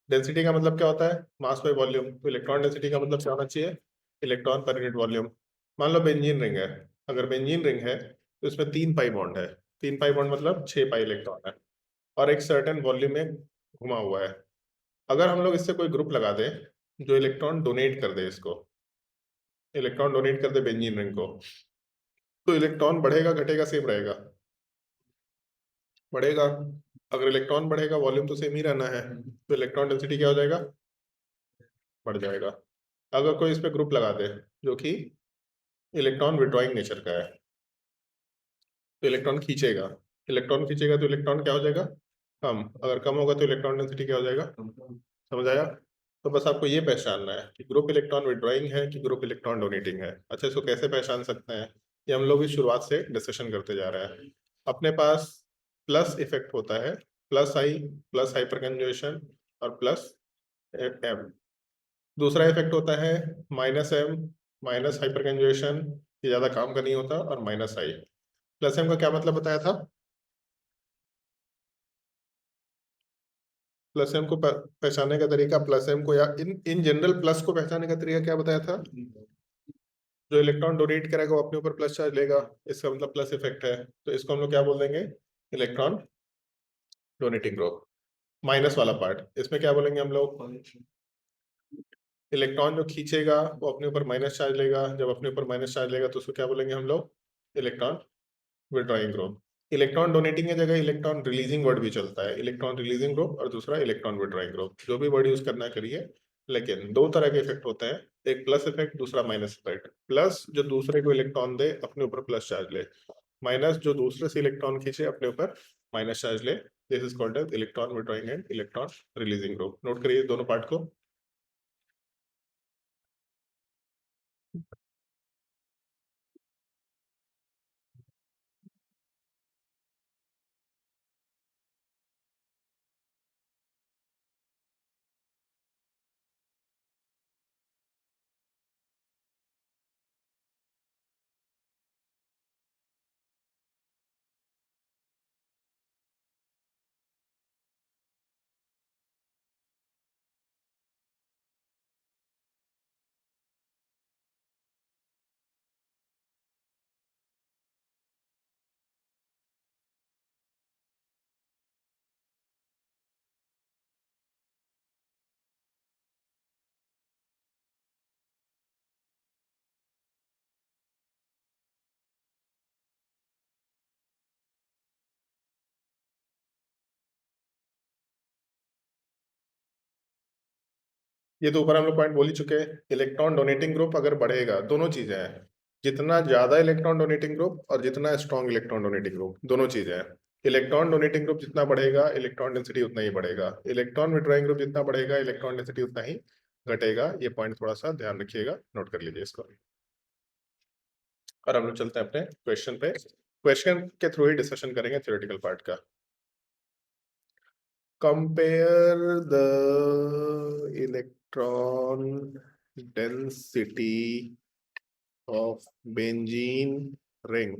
डेंसिटी का मतलब क्या होता है? Mass by volume. तो इलेक्ट्रॉन डेंसिटी का मतलब क्या होना चाहिए? Electron per unit volume. मान लो बेंजीन रिंग है। अगर बेंजीन रिंग है तो इसमें 3 पाई बॉन्ड है। 3 पाई बॉन्ड मतलब 6 पाई इलेक्ट्रॉन है, और एक सर्टेन वॉल्यूम में घुमा हुआ है। अगर हम लोग इससे कोई ग्रुप लगा दें जो इलेक्ट्रॉन डोनेट कर दे, इसको इलेक्ट्रॉन डोनेट कर दे बेंजीन रिंग को, तो इलेक्ट्रॉन बढ़ेगा घटेगा सेम रहेगा? बढ़ेगा। अगर इलेक्ट्रॉन बढ़ेगा वॉल्यूम तो सेम ही रहना है, तो इलेक्ट्रॉन डेंसिटी क्या हो जाएगा? बढ़ जाएगा। अगर कोई इस पे ग्रुप लगा दे जो कि इलेक्ट्रॉन विड्रॉइंग नेचर का है, तो इलेक्ट्रॉन खींचेगा। इलेक्ट्रॉन खींचेगा तो इलेक्ट्रॉन क्या हो जाएगा? कम। अगर कम होगा तो इलेक्ट्रॉन डेंसिटी क्या हो जाएगा? समझ आया? तो बस आपको ये पहचानना है कि ग्रुप इलेक्ट्रॉन विड्रॉइंग है कि ग्रुप इलेक्ट्रॉन डोनेटिंग है। अच्छा, इसको कैसे पहचान सकते हैं? ये हम लोग इस शुरुआत से डिस्कशन करते जा रहे हैं। अपने पास प्लस इफेक्ट होता है, plus I, plus hyperconjugation और प्लस एम। दूसरा इफेक्ट होता है minus M, minus hyperconjugation, ये ज्यादा काम का नहीं होता, और माइनस आई। प्लस एम का क्या मतलब बताया था? प्लस एम को पहचानने का तरीका, प्लस एम को या इन इन जनरल प्लस को पहचानने का तरीका क्या बताया था? जो इलेक्ट्रॉन डोनेट करेगा वो अपने ऊपर प्लस चार्ज लेगा, इसका मतलब प्लस इफेक्ट है। तो इसको हम लोग क्या बोल देंगे? Electron donating group. माइनस वाला पार्ट, इसमें क्या बोलेंगे हम लोग? इलेक्ट्रॉन जो खींचेगा वो अपने ऊपर माइनस चार्ज लेगा, जब अपने ऊपर माइनस चार्ज लेगा तो उसको क्या बोलेंगे हम लोग? Electron withdrawing group. Electron donating की जगह इलेक्ट्रॉन रिलीजिंग वर्ड भी चलता है। इलेक्ट्रॉन रिलीजिंग ग्रुप और दूसरा इलेक्ट्रॉन विड्रॉइंग ग्रुप, जो भी वर्ड यूज करना करिए। लेकिन दो तरह के इफेक्ट होते हैं, एक प्लस इफेक्ट, दूसरा माइनस इफेक्ट। प्लस जो दूसरे को इलेक्ट्रॉन दे अपने ऊपर प्लस चार्ज ले, माइनस जो दूसरे से इलेक्ट्रॉन खींचे अपने ऊपर माइनस चार्ज ले। This is called as electron withdrawing and electron releasing group. Note करिए दोनों पार्ट को। ये तो ऊपर हम लोग पॉइंट बोल ही चुके हैं। इलेक्ट्रॉन डोनेटिंग ग्रुप अगर बढ़ेगा, दोनों चीजें हैं, जितना ज्यादा इलेक्ट्रॉन डोनेटिंग ग्रुप और जितना स्ट्रॉन्ग इलेक्ट्रॉन डोनेटिंग ग्रुप, दोनों चीजें हैं। इलेक्ट्रॉन डोनेटिंग ग्रुप जितना बढ़ेगा इलेक्ट्रॉन डेंसिटी उतना ही बढ़ेगा। इलेक्ट्रॉन विड्रॉइंग ग्रुप जितना बढ़ेगा इलेक्ट्रॉन डेंसिटी उतना ही घटेगा। ये पॉइंट थोड़ा सा ध्यान रखिएगा, नोट कर लीजिए इसको। और हम लोग चलते हैं अपने क्वेश्चन पे। क्वेश्चन के थ्रू ही डिस्कशन करेंगे थ्योरेटिकल पार्ट का। Compare the electron density of benzene ring.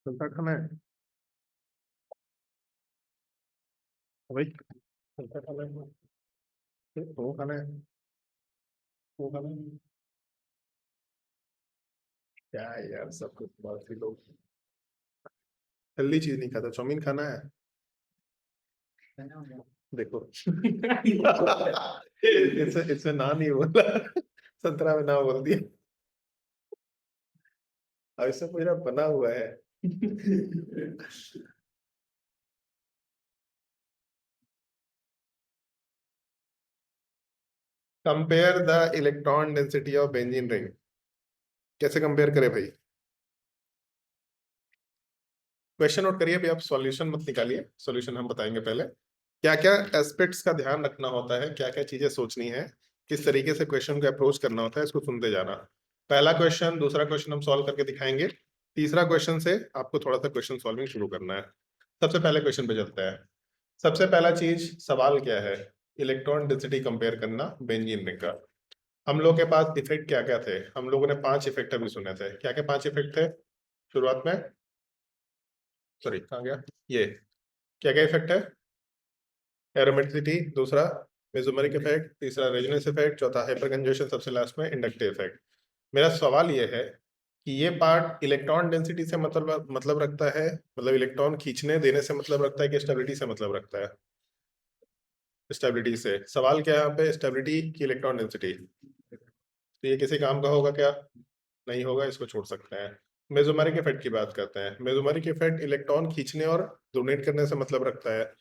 चलता खाना है भाई, चलता खाना है, वो खाना है, वो खाना है। क्या है यार, सब कुछ बहुत ही लोग हेल्दी चीज नहीं खाता। चाउमीन खाना है, देखो। इससे इससे ना नहीं बोला, संतरा में ना बोल दिया। अब इससे पूरा बना हुआ है। Compare the electron density of benzene ring. कैसे कंपेयर करें भाई? क्वेश्चन नोट करिए अभी, आप सॉल्यूशन मत निकालिए, सॉल्यूशन हम बताएंगे पहले। क्या क्या एस्पेक्ट्स का ध्यान रखना होता है, क्या क्या चीजें सोचनी है, किस तरीके से क्वेश्चन को अप्रोच करना होता है, इसको सुनते जाना। पहला क्वेश्चन, दूसरा क्वेश्चन हम सॉल्व करके दिखाएंगे, तीसरा क्वेश्चन से आपको थोड़ा सा क्वेश्चन सॉल्विंग शुरू करना है। सबसे पहले क्वेश्चन पे चलते हैं। सबसे पहला चीज, सवाल क्या है? इलेक्ट्रॉन डेंसिटी कंपेयर करना बेंजीन रिंग का। हम लोग के पास इफेक्ट क्या क्या थे? हम लोगों ने 5 इफेक्ट अभी सुने थे। क्या क्या 5 इफेक्ट थे शुरुआत में? सॉरी, कहाँ गया ये? क्या क्या इफेक्ट है? एरोमेटिसिटी, दूसरा मेसोमेरिक इफेक्ट, तीसरा रेजोनेंस इफेक्ट, चौथा हाइपरकंजुगेशन, सबसे लास्ट में इंडक्टिव इफेक्ट। मेरा सवाल ये है कि ये पार्ट इलेक्ट्रॉन डेंसिटी से मतलब रखता है, मतलब इलेक्ट्रॉन खींचने देने से मतलब रखता है, कि स्टेबिलिटी से मतलब रखता है? स्टेबिलिटी से। सवाल क्या है यहाँ पे? स्टेबिलिटी की इलेक्ट्रॉन डेंसिटी। तो ये किसी काम का होगा क्या? नहीं होगा, इसको छोड़ सकते हैं। मेसोमेरिक इफेक्ट की बात करते हैं। मेसोमेरिक इफेक्ट इलेक्ट्रॉन खींचने और डोनेट करने से मतलब रखता है।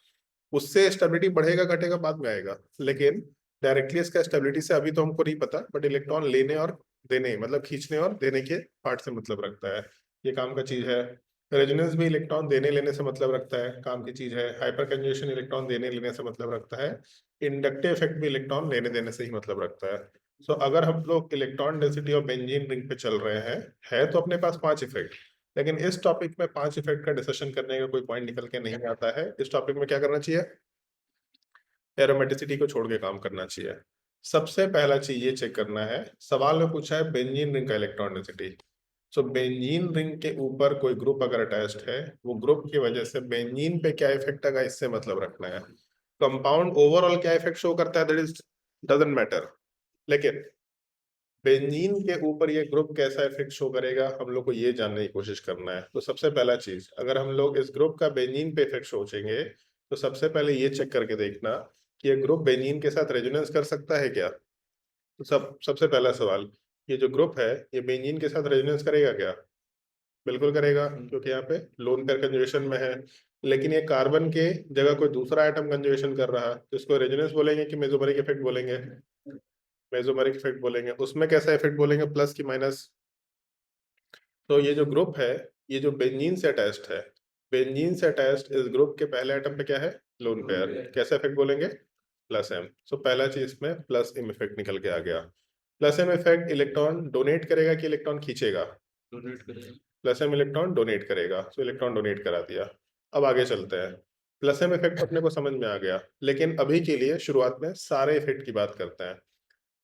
उससे स्टेबिलिटी बढ़ेगा घटेगा बाद में आएगा, लेकिन डायरेक्टली इसका स्टेबिलिटी से अभी तो हमको नहीं पता, बट इलेक्ट्रॉन लेने और देने, मतलब खींचने और देने के पार्ट से मतलब रखता है। ये काम का चीज है। रेजोनेंस भी इलेक्ट्रॉन देने लेने से मतलब रखता है, काम की चीज है। हाइपर कंजुगेशन इलेक्ट्रॉन देने लेने से मतलब रखता है। इंडक्टिव इफेक्ट भी इलेक्ट्रॉन लेने देने से ही मतलब रखता है। सो अगर हम लोग electron density of benzene ring पे चल रहे हैं, है तो अपने पास 5 इफेक्ट, लेकिन इस टॉपिक में 5 इफेक्ट का डिस्कशन करने का कोई पॉइंट निकल के नहीं आता है। इस टॉपिक में क्या करना चाहिए? एरोमेटिसिटी को छोड़ के काम करना चाहिए। सबसे पहला चीज ये चेक करना है, सवाल में पूछा है बेंजीन रिंग का इलेक्ट्रॉन डेंसिटी। सो बेंजीन रिंग के ऊपर कोई ग्रुप अगर अटैच्ड है, वो ग्रुप की वजह से बेंजीन पे क्या इफेक्ट आएगा, इससे मतलब रखना है। कंपाउंड ओवरऑल क्या इफेक्ट शो करता है, दैट इज डजंट मैटर, लेकिन बेंजीन के ऊपर ये ग्रुप कैसा इफेक्ट शो करेगा, हम लोग को ये जानने की कोशिश करना है। तो सबसे पहला चीज, अगर हम लोग इस ग्रुप का बेंजीन पे इफेक्ट सोचेंगे, तो सबसे पहले ये चेक करके देखना कि ये ग्रुप बेंजीन के साथ रेजोनेंस कर सकता है क्या। तो सबसे पहला सवाल, ये जो ग्रुप है ये बेंजीन के साथ रेजोनेंस करेगा क्या? बिल्कुल करेगा, क्योंकि यहाँ पे लोन पेयर कंजुगेशन में है। लेकिन ये कार्बन के जगह कोई दूसरा एटम कंजुगेशन कर रहा है, तो इसको रेजोनेंस बोलेंगे कि मेसोमेरिक इफेक्ट बोलेंगे? मेसोमेरिक इफेक्ट बोलेंगे। उसमें कैसा इफेक्ट बोलेंगे, प्लस की माइनस? तो ये जो ग्रुप है, ये जो बेंजीन से अटैच्ड है, बेंजीन से अटैच्ड इस ग्रुप के पहले एटम पे क्या है, लोन पेयर, कैसा इफेक्ट बोलेंगे? Plus M. सो पहला चीज में प्लस एम इफेक्ट निकल के आ गया। Plus M effect electron donate करेगा कि इलेक्ट्रॉन खींचेगा? डोनेट करेगा। प्लस एम इलेक्ट्रॉन डोनेट करेगा, सो इलेक्ट्रॉन डोनेट करा दिया। अब आगे चलते हैं। प्लस एम इफेक्ट अपने को समझ में आ गया, लेकिन अभी के लिए शुरुआत में सारे इफेक्ट की बात करते हैं।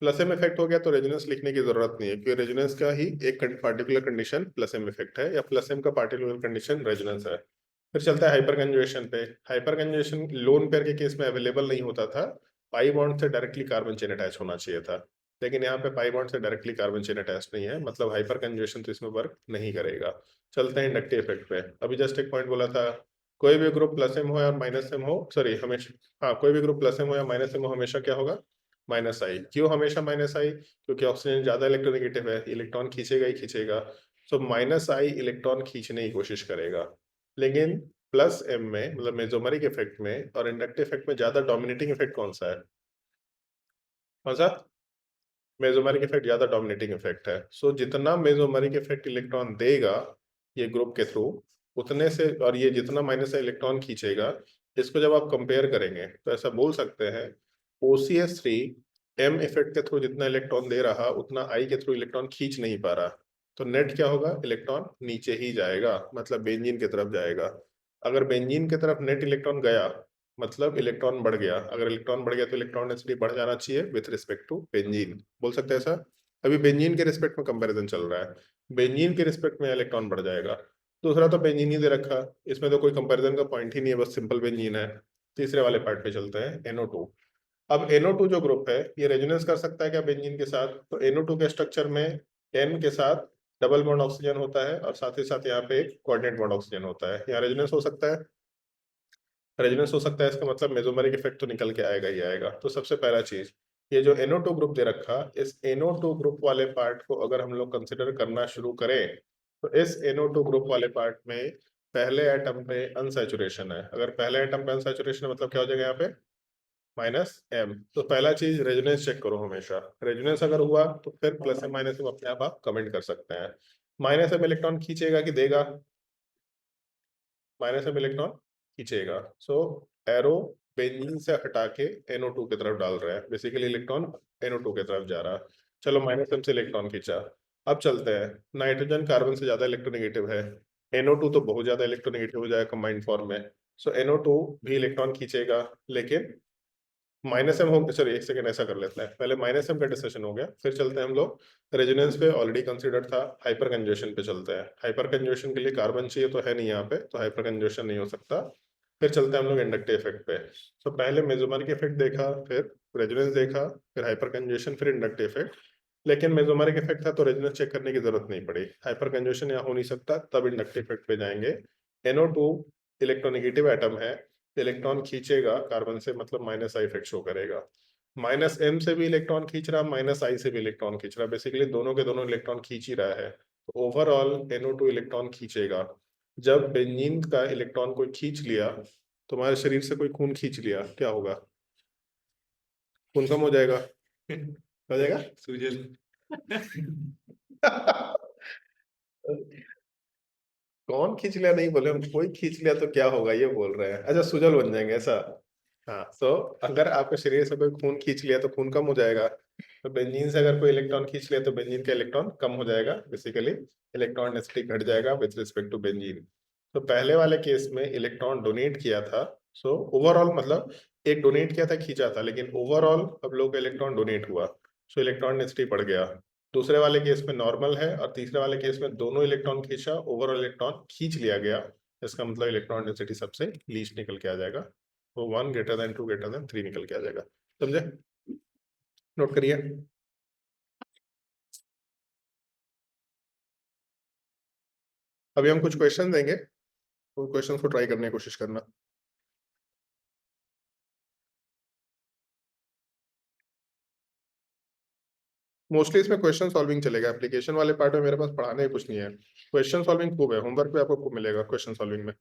प्लस एम इफेक्ट हो गया तो रेजोनेंस लिखने की जरूरत नहीं है, क्योंकि रेजोनेंस का ही एक particular condition plus M effect है, या प्लस एम का पार्टिकुलर कंडीशन रेजोनेंस है। फिर चलता है हाइपर कंजुगेशन पे। हाइपर कंजुगेशन लोन पेयर के केस में अवेलेबल नहीं होता था, पाई बॉन्ड से डायरेक्टली कार्बन चेन अटैच होना चाहिए था। लेकिन यहाँ पे पाई बॉन्ड से डायरेक्टली कार्बन चेन अटैच नहीं है, मतलब हाइपर कंजुगेशन तो इसमें वर्क नहीं करेगा। चलते हैं इंडक्टिव इफेक्ट पे। अभी जस्ट एक पॉइंट बोला था, कोई भी ग्रुप प्लस एम हो या माइनस एम हो, सॉरी हमेशा, हाँ कोई भी ग्रुप प्लस एम हो या माइनस एम हो, हमेशा क्या होगा, माइनस आई। क्यों हमेशा माइनस आई? क्योंकि ऑक्सीजन ज्यादा इलेक्ट्रोनेगेटिव है, इलेक्ट्रॉन खींचेगा ही खींचेगा। सो माइनस आई इलेक्ट्रॉन खींचने की कोशिश करेगा। लेकिन प्लस एम में, मतलब मेसोमेरिक इफेक्ट में और इंडक्टिव इफेक्ट में ज्यादा डोमिनेटिंग इफेक्ट कौन सा है? कौन सा? मेसोमेरिक इफेक्ट ज्यादा डोमिनेटिंग इफेक्ट है। सो जितना मेसोमेरिक इफेक्ट इलेक्ट्रॉन देगा ये ग्रुप के थ्रू, उतने से, और ये जितना माइनस से इलेक्ट्रॉन खींचेगा, इसको जब आप कंपेयर करेंगे तो ऐसा बोल सकते हैं, OCS3 एम इफेक्ट के थ्रू जितना इलेक्ट्रॉन दे रहा उतना आई के थ्रू इलेक्ट्रॉन खींच नहीं पा रहा। तो नेट क्या होगा, इलेक्ट्रॉन नीचे ही जाएगा, मतलब बेंजीन की तरफ जाएगा। अगर बेंजीन की तरफ नेट इलेक्ट्रॉन गया, मतलब इलेक्ट्रॉन बढ़ गया। अगर इलेक्ट्रॉन बढ़ गया तो इलेक्ट्रॉन डेंसिटी बढ़ जाना चाहिए विथ रिस्पेक्ट टू बेंजीन, बोल सकते हैं ऐसा। अभी बेंजीन के रिस्पेक्ट में कंपैरिजन चल रहा है, बेंजीन के रिस्पेक्ट में इलेक्ट्रॉन बढ़ जाएगा। दूसरा तो बेंजीन ही दे रखा, इसमें तो कोई कंपैरिजन का पॉइंट ही नहीं है, बस सिंपल बेंजीन है। तीसरे वाले पार्ट पे चलते हैं, NO2। अब NO2 जो ग्रुप है ये रेजोनेंस कर सकता है क्या बेंजीन के साथ? तो NO2 के स्ट्रक्चर में N के साथ डबल बॉन्ड ऑक्सीजन होता है, और साथ ही साथ यहाँ पे एक कोऑर्डिनेट बॉन्ड ऑक्सीजन होता है। यहाँ रेजोनेंस हो सकता है, रेजोनेंस हो सकता है, इसका मतलब मेसोमेरिक इफेक्ट तो निकल के आएगा ही आएगा। तो सबसे पहला चीज, ये जो NO2 ग्रुप दे रखा, इस NO2 ग्रुप वाले पार्ट को अगर हम लोग कंसिडर करना शुरू करें, तो इस NO2 ग्रुप वाले पार्ट में पहले एटम पे अनसैचुरेशन है। अगर पहले एटम पे अनसैचुरेशन है मतलब क्या हो जाएगा यहाँ पे -m। तो पहला चीज रेजोनेंस चेक करो हमेशा। रेजोनेंस अगर हुआ तो फिर प्लस एम माइनस एम अपने आप कमेंट कर सकते हैं। माइनस एम इलेक्ट्रॉन खींचेगा कि देगा? माइनस एम इलेक्ट्रॉन खींचेगा। सो एरो बेंजीन से हटा के NO2 की तरफ डाल रहे हैं, बेसिकली इलेक्ट्रॉन NO2 की तरफ जा रहा है। चलो माइनस एम से इलेक्ट्रॉन खींचा। अब चलते हैं, नाइट्रोजन कार्बन से ज्यादा इलेक्ट्रोनेगेटिव है। NO2 तो बहुत ज्यादा इलेक्ट्रोनेगेटिव हो जाएगा कंबाइंड फॉर्म में। सो NO2 भी इलेक्ट्रॉन खींचेगा, लेकिन माइनस एम हो। चलिए एक सेकंड ऐसा कर लेते हैं, पहले माइनस एम का डिस्कशन हो गया, फिर चलते हैं हम लोग रेजोनेंस पे। ऑलरेडी कंसीडर था, हाइपर कंजुएशन पे चलते हैं। हाइपर कंजुएशन के लिए कार्बन चाहिए तो है नहीं यहाँ पे, तो हाइपर कंजुएशन नहीं हो सकता। फिर चलते हैं हम लोग इंडक्टिव इफेक्ट पे। तो पहले मेसोमेरिक इफेक्ट देखा, फिर रेजोनेंस देखा, फिर हाइपर कंजुएशन, फिर इंडक्टिव इफेक्ट। लेकिन मेसोमेरिक इफेक्ट था तो रेजोनेंस चेक करने की जरूरत नहीं पड़ी। हाइपर कंजुएशन यहाँ हो नहीं सकता, तब इंडक्टिव इफेक्ट पे जाएंगे। NO2 इलेक्ट्रोनेगेटिव एटम है, इलेक्ट्रॉन खींचेगा कार्बन से, मतलब माइनस आई इफेक्ट शो करेगा। माइनस एम से भी इलेक्ट्रॉन खींच रहा, माइनस आई से भी इलेक्ट्रॉन खींच रहा, बेसिकली दोनों के दोनों इलेक्ट्रॉन खींच ही रहा है। तो ओवरऑल NO2 इलेक्ट्रॉन खींचेगा। जब बेंजीन का इलेक्ट्रॉन कोई खींच लिया, तुम्हारे शरीर से कोई खून खींच लिया, क्या होगा? खून कम हो जाएगा। हो जाएगा सूजन। कौन खींच लिया नहीं बोले हम, कोई खींच लिया तो क्या होगा ये बोल रहे हैं। अच्छा सुजल बन जाएंगे ऐसा। हाँ, तो अगर आपके शरीर से कोई खून खींच लिया तो खून कम हो जाएगा। तो बेंजीन से अगर कोई इलेक्ट्रॉन खींच लिया तो बेंजीन का इलेक्ट्रॉन कम हो जाएगा, बेसिकली इलेक्ट्रॉन डेंसिटी घट जाएगा विद रिस्पेक्ट टू बेंजीन। तो पहले वाले केस में इलेक्ट्रॉन डोनेट किया था। सो ओवरऑल मतलब एक डोनेट किया था, खींचा था, लेकिन ओवरऑल अब लोग का इलेक्ट्रॉन डोनेट हुआ। सो इलेक्ट्रॉन डेंसिटी बढ़ गया। दूसरे वाले केस में नॉर्मल है, और तीसरे वाले केस में दोनों इलेक्ट्रॉन खींचा, ओवरऑल इलेक्ट्रॉन खींच लिया गया। इसका मतलब इलेक्ट्रॉन डेंसिटी सबसे लीस्ट निकल के आ जाएगा। वो 1 > 2 > 3 निकल के आ जाएगा। समझे? नोट करिए। अभी हम कुछ क्वेश्चन देंगे, उन क्वेश्चन को ट्राई करने की कोशिश करना। मोस्टली इसमें क्वेश्चन सॉल्विंग चलेगा, एप्लीकेशन वाले पार्ट में मेरे पास पढ़ाने का कुछ नहीं है। क्वेश्चन सॉल्विंग खूब है, होमवर्क पे आपको खूब मिलेगा क्वेश्चन सॉल्विंग में।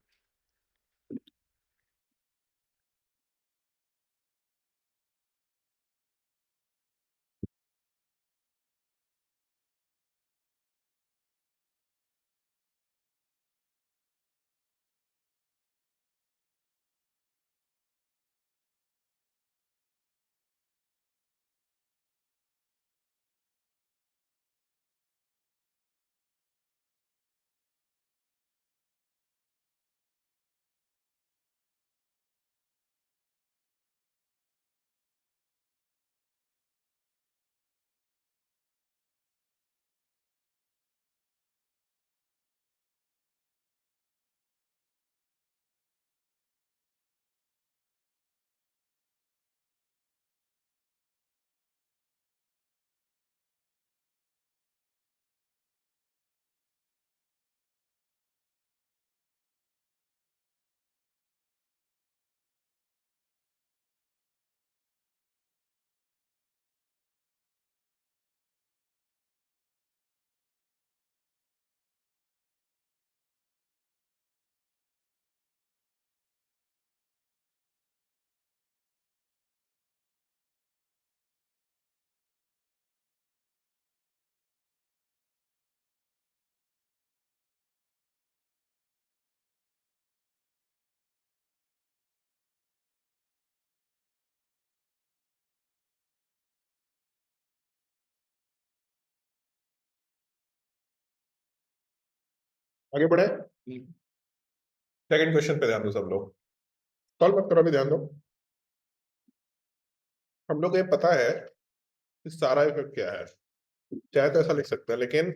आगे बढ़े। सेकंड क्वेश्चन पे ध्यान दो सब लोग। सॉल्व मत करो, अभी ध्यान दो। हम लोग को ये पता है कि सारा इफेक्ट क्या है, चाहे तो ऐसा लिख सकते हैं, लेकिन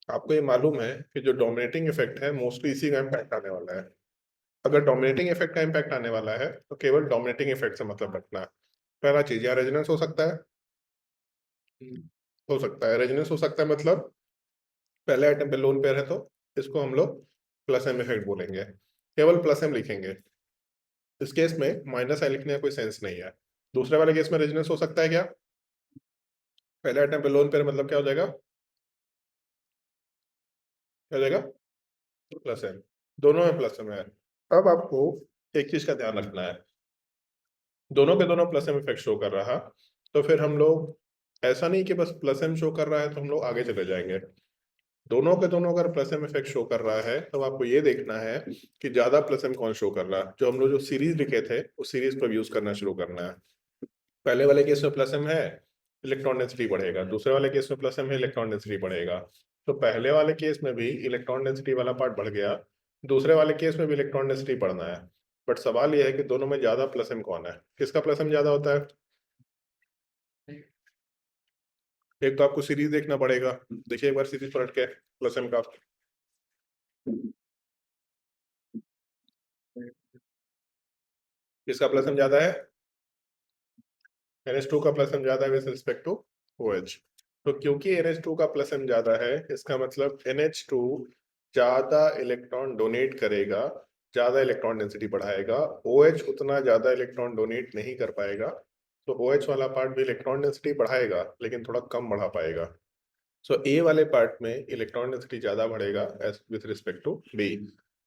आपको ये मालूम है कि जो डोमिनेटिंग इफेक्ट है मोस्टली इसी का इम्पैक्ट आने वाला है। अगर डोमिनेटिंग इफेक्ट का इम्पैक्ट आने वाला है तो केवल डोमिनेटिंग इफेक्ट से मतलब रखना है। पहला चीज, यहाँ रेजोनेंस हो सकता है। हो सकता है, रेजोनेंस हो सकता है, मतलब पहले आइटम पे लोन पेयर है तो इसको हम लोग प्लस एम इफेक्ट बोलेंगे, केवल प्लस एम लिखेंगे। इस केस में माइनस आई लिखने का कोई सेंस नहीं है। दूसरे वाले केस में रेजोनेंस हो सकता है क्या? पहले आइटम पे लोन पेयर मतलब क्या हो जाएगा? क्या जाएगा? प्लस एम, दोनों में प्लस एम है। अब आपको एक चीज का ध्यान रखना है, दोनों के दोनों प्लस एम इफेक्ट शो कर रहा, तो फिर हम लोग ऐसा नहीं कि बस प्लस एम शो कर रहा है तो हम लोग आगे चले जाएंगे। दोनों के दोनों अगर प्लस एम इफेक्ट शो कर रहा है तो आपको ये देखना है कि ज्यादा प्लस एम कौन शो कर रहा है। जो हम लोग जो सीरीज लिखे थे उस सीरीज को यूज करना शुरू करना है। पहले वाले केस में प्लस एम है, इलेक्ट्रॉन डेंसिटी बढ़ेगा। दूसरे वाले केस में प्लस एम है, इलेक्ट्रॉन डेंसिटी बढ़ेगा। तो पहले वाले केस में भी इलेक्ट्रॉन डेंसिटी वाला पार्ट बढ़ गया, दूसरे वाले केस में भी इलेक्ट्रॉन डेंसिटी बढ़ना है। बट सवाल यह है कि दोनों में ज्यादा प्लस एम कौन है, किसका प्लस एम ज्यादा होता है? एक तो आपको सीरीज देखना पड़ेगा, देखिए एक बार सीरीज पलट के प्लस एम का। किसका प्लस एम ज्यादा है? NH2 का प्लस एम ज्यादा है विद रिस्पेक्ट टू OH। तो क्योंकि NH2 का प्लस एम ज्यादा है, इसका मतलब NH2 ज्यादा इलेक्ट्रॉन डोनेट करेगा, ज्यादा इलेक्ट्रॉन डेंसिटी बढ़ाएगा। OH उतना ज्यादा इलेक्ट्रॉन डोनेट नहीं कर पाएगा, तो OH वाला पार्ट भी इलेक्ट्रॉन डेंसिटी बढ़ाएगा लेकिन थोड़ा कम बढ़ा पाएगा। सो ए वाले पार्ट में इलेक्ट्रॉन डेंसिटी ज्यादा बढ़ेगा as with respect to B.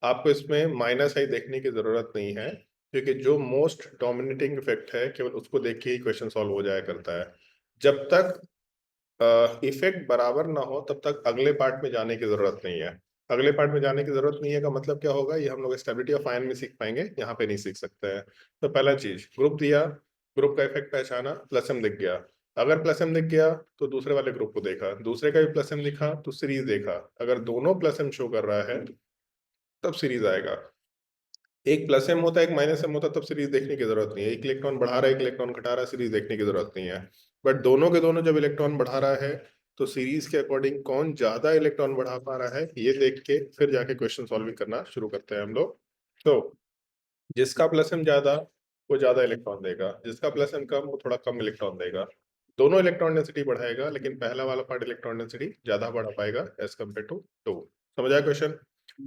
आपको इसमें माइनस आई देखने की जरूरत नहीं है, क्योंकि जो मोस्ट डोमिनेटिंग इफेक्ट है केवल उसको देख के ही क्वेश्चन सॉल्व हो जाया करता है। जब तक इफेक्ट बराबर ना हो तब तक अगले पार्ट में जाने की जरूरत नहीं है। अगले पार्ट में जाने की जरूरत नहीं है का मतलब क्या होगा, ये हम लोग स्टेबिलिटी ऑफ आयन में सीख पाएंगे, यहाँ पे नहीं सीख सकते हैं। तो पहला चीज, ग्रुप दिया, ग्रुप का इफेक्ट पहचाना, प्लस एम दिख गया। अगर प्लस एम दिख गया तो दूसरे वाले ग्रुप को देखा, दूसरे का भी प्लस एम दिखा तो सीरीज देखा। अगर दोनों प्लस एम शो कर रहा है तब सीरीज आएगा। एक प्लस एम होता है एक माइनस एम होता है, तब सीरीज देखने की जरूरत नहीं है। एक इलेक्ट्रॉन बढ़ा रहा है एक इलेक्ट्रॉन घटा रहा है, सीरीज देखने की जरूरत नहीं है। बट दोनों के दोनों जब इलेक्ट्रॉन बढ़ा रहा है तो सीरीज के अकॉर्डिंग कौन ज्यादा इलेक्ट्रॉन बढ़ा पा रहा है ये देख के फिर जाके क्वेश्चन सॉल्विंग करना शुरू करते हैं हम लोग। तो जिसका प्लस एम ज्यादा वो ज्यादा इलेक्ट्रॉन देगा, जिसका प्लस एम कम वो थोड़ा कम इलेक्ट्रॉन देगा। दोनों इलेक्ट्रॉन डेंसिटी बढ़ाएगा लेकिन पहला वाला पार्ट इलेक्ट्रॉन डेंसिटी ज्यादा बढ़ा पाएगा एज कम्पेयर टू टू। समझ आया क्वेश्चन?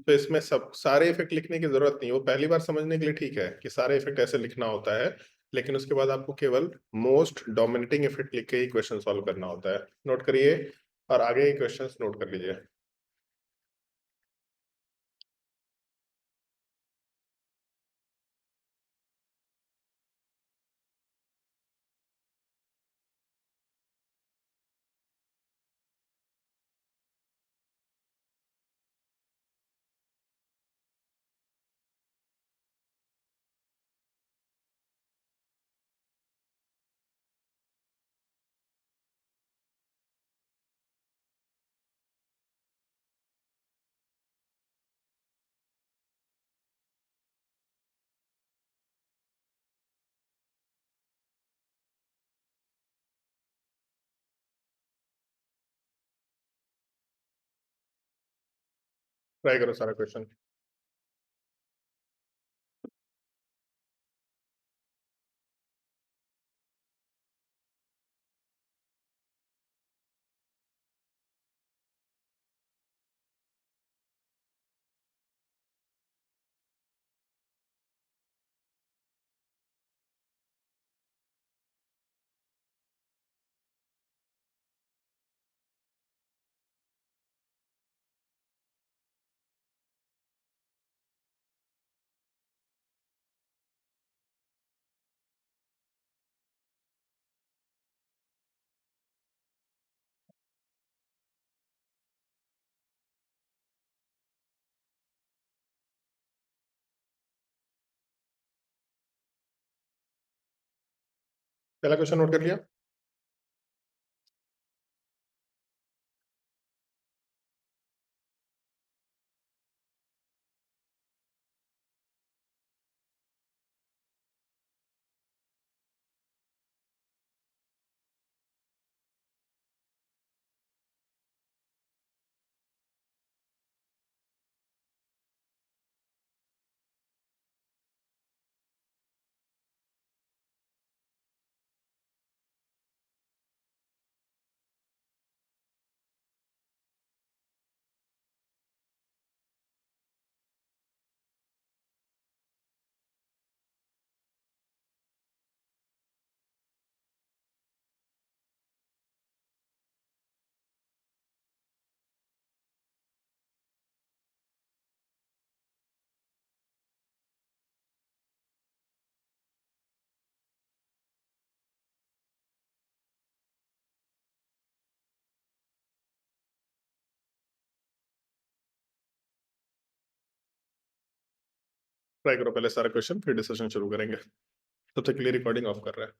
तो इसमें सब सारे इफेक्ट लिखने की जरूरत नहीं है, वो पहली बार समझने के लिए ठीक है कि सारे इफेक्ट ऐसे लिखना होता है, लेकिन उसके बाद आपको केवल मोस्ट डोमिनेटिंग इफेक्ट लिख के ही क्वेश्चन सॉल्व करना होता है। नोट करिए और आगे के क्वेश्चंस नोट कर लीजिए। ट्राई करो सारा क्वेश्चन। पहला क्वेश्चन नोट कर लिया? ट्राई करो पहले सारा क्वेश्चन फिर डिस्कशन शुरू करेंगे। सबसे के लिए रिकॉर्डिंग ऑफ कर रहा है।